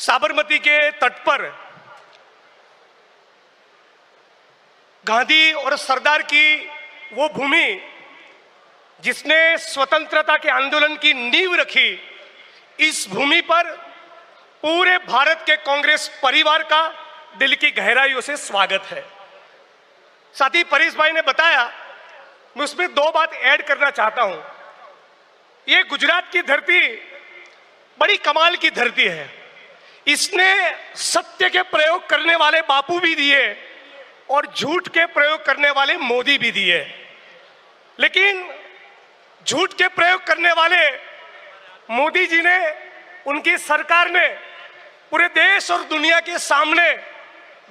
साबरमती के तट पर गांधी और सरदार की वो भूमि जिसने स्वतंत्रता के आंदोलन की नींव रखी, इस भूमि पर पूरे भारत के कांग्रेस परिवार का दिल की गहराइयों से स्वागत है। साथ ही परेश भाई ने बताया, मैं उसमें दो बात ऐड करना चाहता हूं। ये गुजरात की धरती बड़ी कमाल की धरती है। इसने सत्य के प्रयोग करने वाले बापू भी दिए और झूठ के प्रयोग करने वाले मोदी भी दिए, लेकिन झूठ के प्रयोग करने वाले मोदी जी ने, उनकी सरकार ने पूरे देश और दुनिया के सामने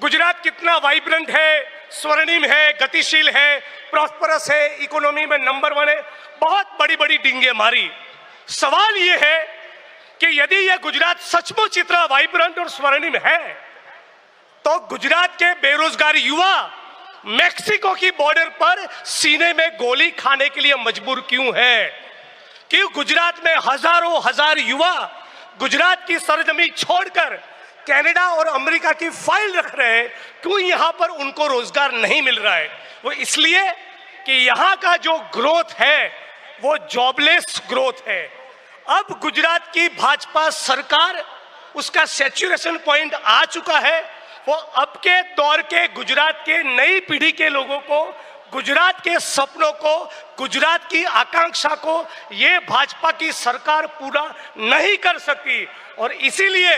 गुजरात कितना वाइब्रेंट है, स्वर्णिम है, गतिशील है, प्रॉस्परस है, इकोनॉमी में नंबर 1 है, बहुत बड़ी बड़ी डिंगे मारी। सवाल यह है कि यदि यह गुजरात सचमुच इतना वाइब्रेंट और स्वर्णिम है, तो गुजरात के बेरोजगार युवा मेक्सिको की बॉर्डर पर सीने में गोली खाने के लिए मजबूर क्यों है? कि गुजरात में हजारों हजार युवा गुजरात की सरजमीन छोड़कर कनाडा और अमेरिका की फाइल रख रहे हैं, क्यों यहां पर उनको रोजगार नहीं मिल रहा है? वो इसलिए कि यहां का जो ग्रोथ है वो जॉबलेस ग्रोथ है। अब गुजरात की भाजपा सरकार, उसका सैचुरेशन पॉइंट आ चुका है। वो अब के दौर के गुजरात के नई पीढ़ी के लोगों को, गुजरात के सपनों को, गुजरात की आकांक्षा को ये भाजपा की सरकार पूरा नहीं कर सकती। और इसीलिए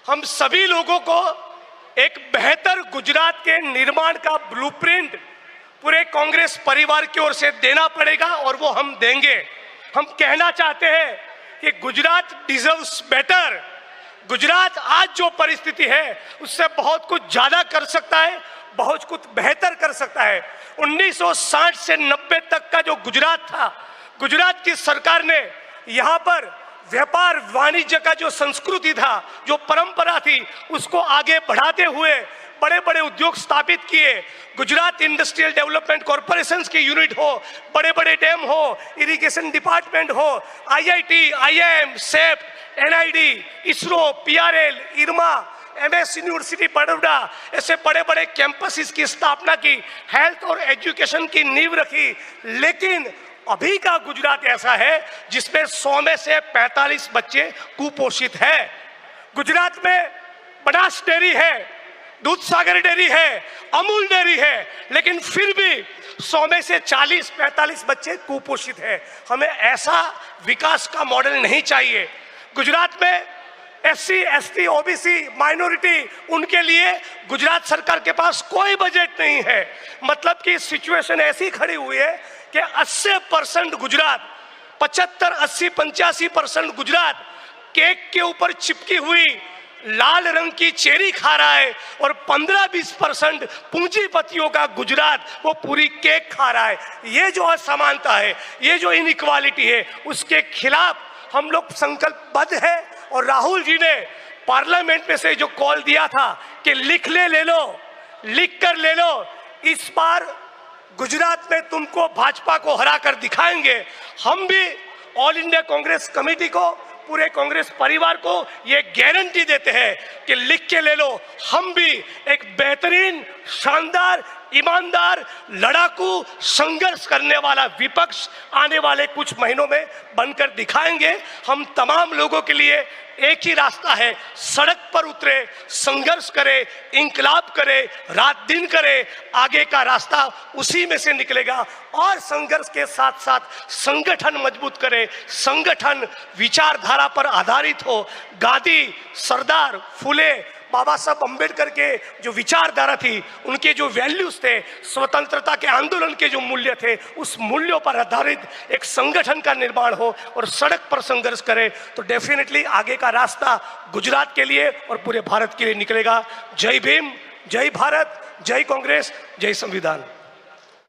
हम सभी लोगों को एक बेहतर गुजरात के निर्माण का ब्लूप्रिंट पूरे कांग्रेस परिवार की ओर से देना पड़ेगा, और वो हम देंगे। हम कहना चाहते हैं कि गुजरात डिजर्व्स बेटर। गुजरात आज जो परिस्थिति है उससे बहुत कुछ ज्यादा कर सकता है, बहुत कुछ बेहतर कर सकता है। 1960 से 90 तक का जो गुजरात था, गुजरात की सरकार ने यहाँ पर व्यापार वाणिज्य का जो संस्कृति था, जो परंपरा थी, उसको आगे बढ़ाते हुए बड़े बड़े उद्योग स्थापित किए। गुजरात इंडस्ट्रियल डेवलपमेंट कॉर्पोरेशन की यूनिट हो, बड़े बड़े डैम हो, इरिगेशन डिपार्टमेंट हो, IIT, IIM, सेप, NID, इसरो, PRL, इरमा, MS यूनिवर्सिटी बड़ौदा, ऐसे बड़े बड़े कैंपसेस की स्थापना की, हेल्थ और एजुकेशन की नींव रखी। लेकिन अभी का गुजरात ऐसा है जिसमें 100 में से 45 बच्चे कुपोषित हैं। गुजरात में बनास डेयरी है, दूध सागर डेयरी है, अमूल डेयरी है, लेकिन फिर भी 100 में से 40-45 बच्चे कुपोषित हैं। हमें ऐसा विकास का मॉडल नहीं चाहिए। गुजरात में SC, ST, OBC माइनॉरिटी, उनके लिए गुजरात सरकार के पास कोई बजट नहीं है। मतलब कि सिचुएशन ऐसी खड़ी हुई है कि 80% गुजरात, 75, 80, 85% गुजरात केक के ऊपर चिपकी हुई लाल रंग की चेरी खा रहा है, और 15-20% पूंजीपतियों का गुजरात वो पूरी केक खा रहा है। ये जो असमानता है, ये जो इनइक्वालिटी है, उसके खिलाफ हम लोग संकल्पबद्ध है। और राहुल जी ने पार्लियामेंट में से जो कॉल दिया था कि लिख ले लो, लिख कर ले लो, इस बार गुजरात में तुमको भाजपा को हरा कर दिखाएंगे। हम भी ऑल इंडिया कांग्रेस कमेटी को, पूरे कांग्रेस परिवार को ये गारंटी देते हैं कि लिख के ले लो, हम भी एक बेहतरीन, शानदार, ईमानदार, लड़ाकू, संघर्ष करने वाला विपक्ष आने वाले कुछ महीनों में बनकर दिखाएंगे। हम तमाम लोगों के लिए एक ही रास्ता है, सड़क पर उतरे, संघर्ष करे, इंकलाब करे, रात दिन करे, आगे का रास्ता उसी में से निकलेगा। और संघर्ष के साथ साथ संगठन मजबूत करे, संगठन विचारधारा पर आधारित हो। गांधी, सरदार, फुले, बाबा साहब अम्बेडकर के जो विचारधारा थी, उनके जो वैल्यूज थे, स्वतंत्रता के आंदोलन के जो मूल्य थे, उस मूल्यों पर आधारित एक संगठन का निर्माण हो और सड़क पर संघर्ष करे, तो डेफिनेटली आगे का रास्ता गुजरात के लिए और पूरे भारत के लिए निकलेगा। जय भीम, जय भारत, जय कांग्रेस, जय संविधान।